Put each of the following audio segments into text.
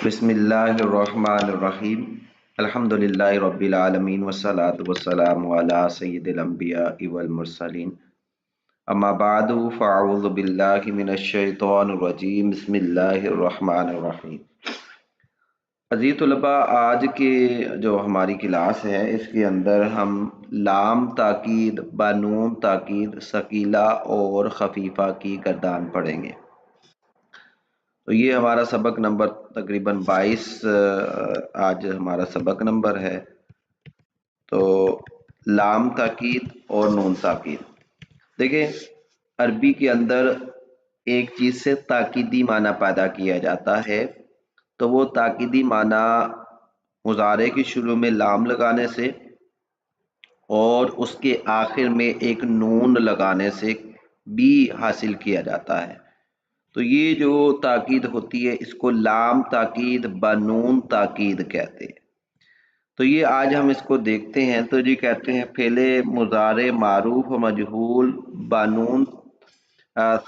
بسم اللہ الرحمن الرحیم الحمدللہ رب العالمین والصلاة والسلام علی سید الانبیاء والمرسلین اما بعد فاعوذ باللہ من الشیطان الرجیم بسم اللہ الرحمن الرحیم۔ عزیز طلباء، آج کے جو ہماری کلاس ہے اس کے اندر ہم لام تاکید، بنون تاکید، ثقیلہ اور خفیفہ کی گردان پڑھیں گے۔ تو یہ ہمارا سبق نمبر تقریباً 22 آج ہمارا سبق نمبر ہے۔ تو لام تاکید اور نون تاکید، دیکھیں عربی کے اندر ایک چیز سے تاکیدی معنی پیدا کیا جاتا ہے، تو وہ تاکیدی معنی مضارع کے شروع میں لام لگانے سے اور اس کے آخر میں ایک نون لگانے سے بھی حاصل کیا جاتا ہے۔ تو یہ جو تاکید ہوتی ہے اس کو لام تاکید، بنون تاکید کہتے ہیں۔ تو یہ آج ہم اس کو دیکھتے ہیں۔ تو جی کہتے ہیں فعل مضارع معروف و مجہول بنون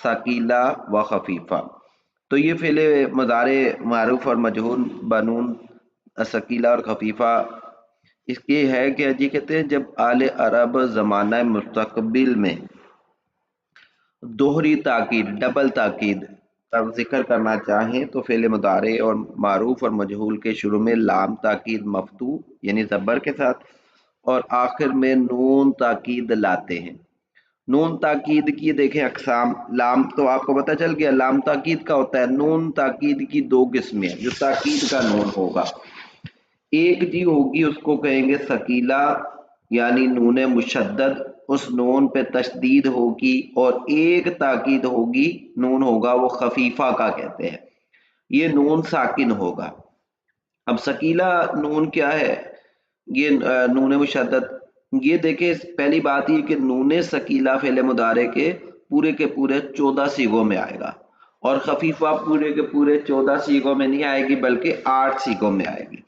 ثقیلہ و خفیفہ۔ تو یہ فعل مضارع معروف اور مجہول بنون ثقیلہ اور خفیفہ اس کے ہے کہ جی کہتے ہیں جب آل عرب زمانہ مستقبل میں دوہری تاکید، ڈبل تاکید کا ذکر کرنا چاہیں تو فعل مضارع اور معروف اور مجہول کے شروع میں لام تاکید مفتوح یعنی زبر کے ساتھ اور آخر میں نون تاکید لاتے ہیں۔ نون تاکید کی دیکھیں اقسام، لام تو آپ کو پتہ چل گیا لام تاکید کا ہوتا ہے۔ نون تاکید کی دو قسمیں ہیں۔ جو تاکید کا نون ہوگا، ایک جی ہوگی اس کو کہیں گے ثقیلہ یعنی نون مشدد، اس نون پہ تشدید ہوگی، اور ایک تاکید ہوگی نون ہوگا وہ خفیفہ کا کہتے ہیں، یہ نون ساکن ہوگا۔ اب ثقیلہ نون کیا ہے؟ یہ نون مشدد، یہ دیکھیں پہلی بات یہ کہ نون ثقیلہ فعل مضارع کے پورے 14 صیغوں میں آئے گا، اور خفیفہ پورے کے پورے 14 صیغوں میں نہیں آئے گی بلکہ 8 صیغوں میں آئے گی۔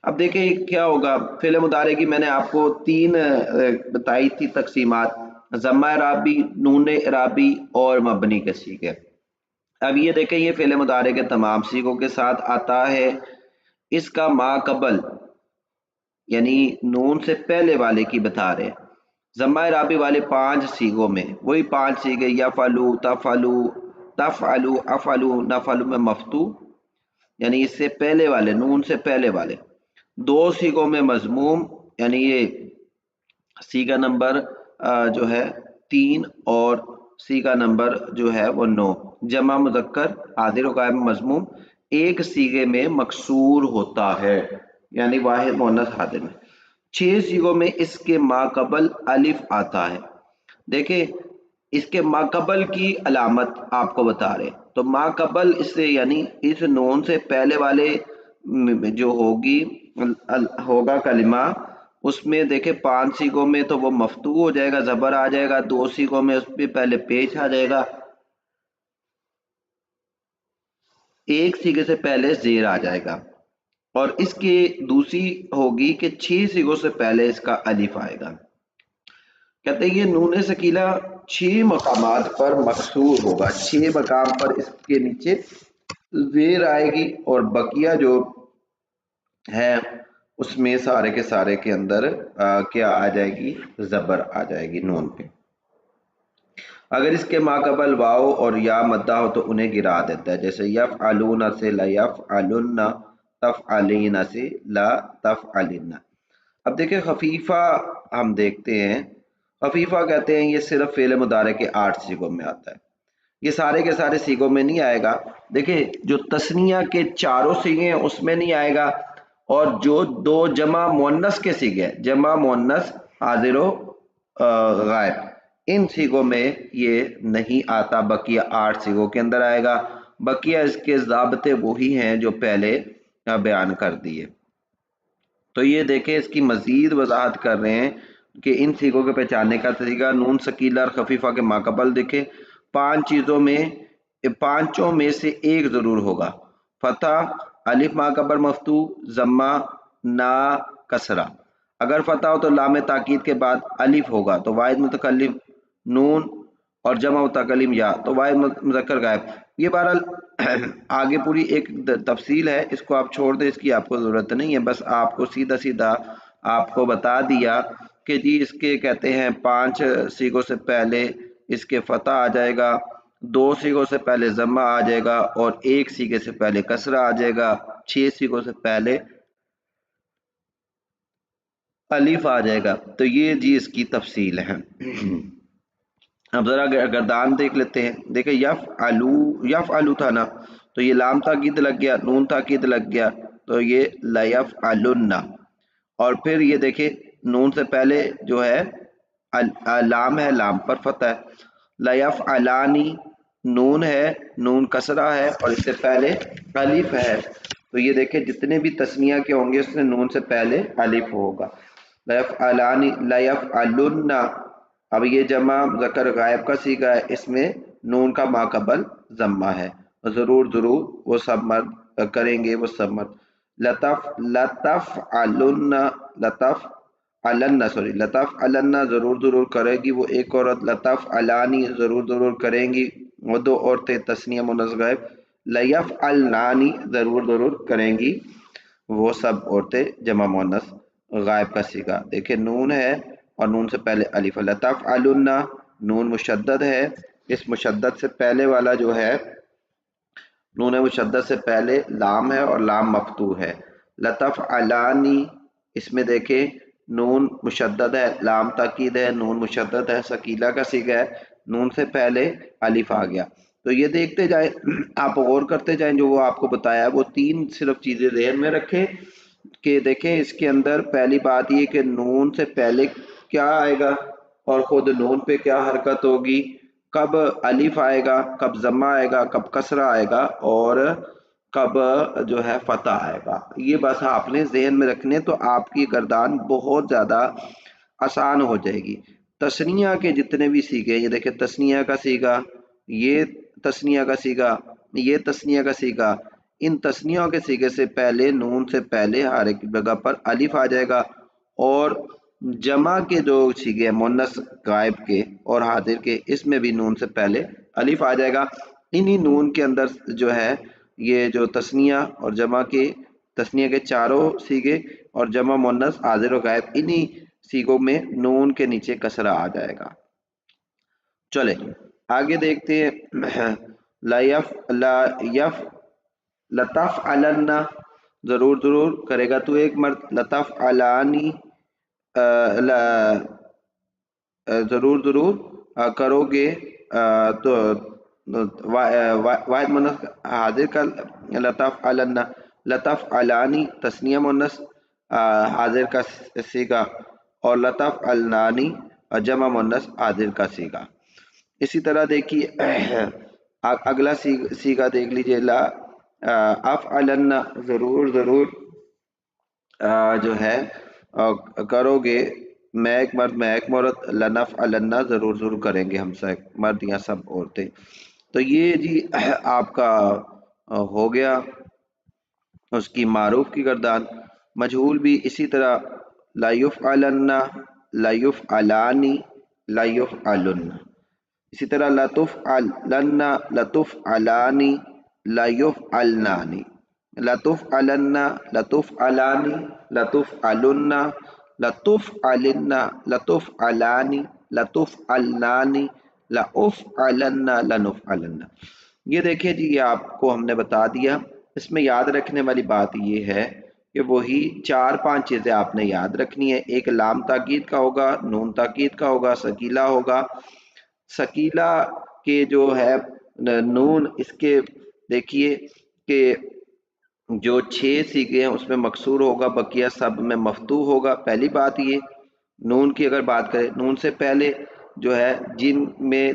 اب دیکھیں کیا ہوگا، فعل مضارع کی میں نے آپ کو 3 بتائی تھی تقسیمات، ضمہ اعرابی، نون اعرابی اور مبنی کے صیغے۔ اب یہ دیکھیں یہ فعل مضارع کے تمام صیغوں کے ساتھ آتا ہے۔ اس کا ما قبل یعنی نون سے پہلے والے کی بتا رہے ہیں، ضمہ اعرابی والے 5 صیغوں میں، وہی 5 صیغے یفعلو، تفعلو، تفعلو، افعلو، نفعلو میں مفتوح یعنی اس سے پہلے والے، نون سے پہلے والے۔ 2 صیغوں میں مضموم یعنی یہ صیغہ نمبر جو ہے 3 اور صیغہ نمبر جو ہے وہ 9، جمع مذکر حاضر و غائب مضموم ایک صیغے میں مکسور ہوتا ہے یعنی واحد مؤنث حاضر میں۔ 6 صیغوں میں اس کے ما قبل الف آتا ہے۔ دیکھیں اس کے ما قبل کی علامت آپ کو بتا رہے، تو ما قبل اس سے یعنی اس نون سے پہلے والے جو ہوگا کلمہ، اس میں دیکھیں 5 صیغوں میں تو وہ مفتوح ہو جائے گا، زبر آ جائے گا، 2 صیغوں میں اس پہ پہلے پیش آ جائے گا، ایک صیغے سے پہلے زیر آ جائے گا، اور اس کی دوسری ہوگی کہ 6 صیغوں سے پہلے اس کا الف آئے گا۔ کہتے ہیں یہ نون ثقیلہ 6 مقامات پر مکسور ہوگا، 6 مقام پر اس کے نیچے زیر آئے گی، اور بقیہ جو ہے اس میں سارے کے سارے کے اندر کیا آ جائے گی؟ زبر آ جائے گی نون پہ۔ اگر اس کے ما قبل واو اور یا مدہ ہو تو انہیں گرا دیتا ہے، جیسے یفعلون سے لا یفعلن، تفعلین سے لا تفعلن۔ اب دیکھیں خفیفہ ہم دیکھتے ہیں، خفیفہ کہتے ہیں یہ صرف فعل مضارع کے 8 صیغوں میں آتا ہے، یہ سارے کے سارے صیغوں میں نہیں آئے گا۔ دیکھیں جو تثنیہ کے 4 صیغے ہیں اس میں نہیں آئے گا، اور جو 2 جمع مؤنث کے صیغے، جمع مؤنث حاضر و غائب، ان صیغوں میں یہ نہیں آتا، بقیہ 8 صیغوں کے اندر آئے گا۔ بقیہ اس کے ضابطے وہی ہیں جو پہلے بیان کر دیے۔ تو یہ دیکھیں اس کی مزید وضاحت کر رہے ہیں کہ ان صیغوں کے پہچاننے کا طریقہ، نون ثقیلہ اور خفیفہ کے ما قبل دیکھیں 5 چیزوں میں، 5 میں سے ایک ضرور ہوگا، فتح، الف ما قبل مفتوح، ضمہ، نا، کسرہ۔ اگر فتح ہو تو لام تاکید کے بعد الف ہوگا تو واحد متکلم نون، اور جمع متکلم یا تو واحد مذکر غائب۔ یہ بہرحال آگے پوری ایک تفصیل ہے، اس کو آپ چھوڑ دیں، اس کی آپ کو ضرورت نہیں ہے، بس آپ کو سیدھا سیدھا آپ کو بتا دیا کہ جی اس کے کہتے ہیں 5 سیغوں سے پہلے اس کے فتح آ جائے گا، 2 سیغوں سے پہلے ضمہ آ جائے گا، اور 1 سیغے سے پہلے کسرہ آ جائے گا، 6 سیغوں سے پہلے الف آ جائے گا۔ تو یہ جی اس کی تفصیل ہے۔ اب ذرا گردان دیکھ لیتے ہیں، دیکھیں یف آلو تھا نا، تو یہ لام تاکید لگ گیا، نون تاکید لگ گیا، تو یہ لیف آلنا، اور پھر یہ دیکھیں نون سے پہلے جو ہے لام ہے، لام پر فتح ہے، لیف علانی نون ہے، نون کسرہ ہے، اور اس سے پہلے الف ہے، تو یہ دیکھیں جتنے بھی تسنیہ کے ہوں گے اس میں نون سے پہلے الف ہوگا۔ لیف علانی لیف علنا، اب یہ جمع ذکر غائب کا صیغہ ہے، اس میں نون کا ماقبل ضمہ ہے، ضرور ضرور وہ سب مرد کریں گے، وہ سب مرد۔ لطف علنا ضرور ضرور کرے گی وہ ایک عورت، لطف علانی ضرور ضرور کریں گی وہ 2 عورتیں، تسنیہ مونث غائب۔ لیف علنانی ضرور ضرور کریں گی وہ سب عورتیں، جمع مونث غائب کا صیغہ۔ دیکھیں نون ہے اور نون سے پہلے الف، لطف علنا نون مشدد ہے، اس مشدد سے پہلے والا جو ہے نون مشدد سے پہلے لام ہے اور لام مفتوح ہے۔ لطف علانی، اس میں دیکھیں نون مشدد ہے، لام تاکید ہے، نون مشدد ہے، ثقیلہ کا صیغہ ہے، نون سے پہلے الف آ گیا۔ تو یہ دیکھتے جائیں، آپ غور کرتے جائیں، جو وہ آپ کو بتایا وہ 3 صرف چیزیں ذہن میں رکھیں کہ دیکھیں اس کے اندر پہلی بات یہ کہ نون سے پہلے کیا آئے گا اور خود نون پہ کیا حرکت ہوگی، کب الف آئے گا، کب ضمہ آئے گا، کب کسرہ آئے گا، اور کب جو ہے فتح آئے گا۔ یہ بس آپ نے ذہن میں رکھنے، تو آپ کی گردان بہت زیادہ آسان ہو جائے گی۔ تثنیہ کے جتنے بھی صیغے، یہ دیکھیں تثنیہ کا صیغہ، یہ تثنیہ کا صیغہ، یہ تثنیہ کا صیغہ، ان تثنیوں کے صیغے سے پہلے نون سے پہلے ہر ایک جگہ پر الف آ جائے گا، اور جمع کے جو صیغے مونث غائب کے اور حاضر کے، اس میں بھی نون سے پہلے الف آ جائے گا۔ انہی نون کے اندر جو ہے یہ جو تثنیہ اور جمع کے، تثنیہ کے چاروں صیغے اور جمع مونث حاضر و غائب، انہی صیغوں میں نون کے نیچے کسرہ آ جائے گا۔ چلے آگے دیکھتے ہیں، لطف علنا ضرور ضرور کرے گا تو ایک مرد، لطف علانی ضرور ضرور کرو گے تو واحد مونث حاضر کا لطف علنا، لطف علانی تثنیہ مونث حاضر کا صیغہ، اور لطف علنانی جمع مونث حاضر کا صیغہ۔ اسی طرح دیکھیے اگلا صیغہ دیکھ لیجئے، لا افعلن ضرور ضرور جو ہے کرو گے، میں ایک مرد میں ایک عورت، لنفعلن ضرور ضرور کریں گے ہم سب مرد یا سب عورتیں۔ تو یہ جی آپ کا ہو گیا اس کی معروف کی گردان۔ مجہول بھی اسی طرح، لا یفعلن، لا یفعلانی، لا یفعلن، اسی طرح لتفعلن، لتفعلانی، لا یفعلنانی، لتفعلن، لتفعلانی، لتفعلن، لتفعلن، لتفعلانی، لتفعلنانی، لأفعلن، لنفعلن۔ یہ دیکھیں جی یہ آپ کو ہم نے بتا دیا۔ اس میں یاد رکھنے والی بات یہ ہے کہ وہی 4-5 چیزیں آپ نے یاد رکھنی ہے۔ ایک لام تاکید کا ہوگا، نون تاکید کا ہوگا، ثقیلہ ہوگا۔ ثقیلہ کے جو ہے نون، اس کے دیکھیے کہ جو 6 صیغے ہیں اس میں مکسور ہوگا، بقیہ سب میں مفتوح ہوگا۔ پہلی بات یہ نون کی اگر بات کریں، نون سے پہلے جو ہے جن میں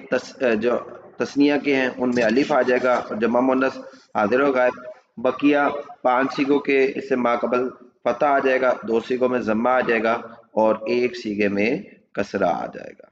جو تثنیہ کے ہیں ان میں الف آ جائے گا اور جمع مونث حاضر و غائب۔ بقیہ 5 صیغوں کے اس سے ماقبل فتح آ جائے گا، 2 صیغوں میں ضمہ آ جائے گا، اور 1 صیغے میں کسرہ آ جائے گا۔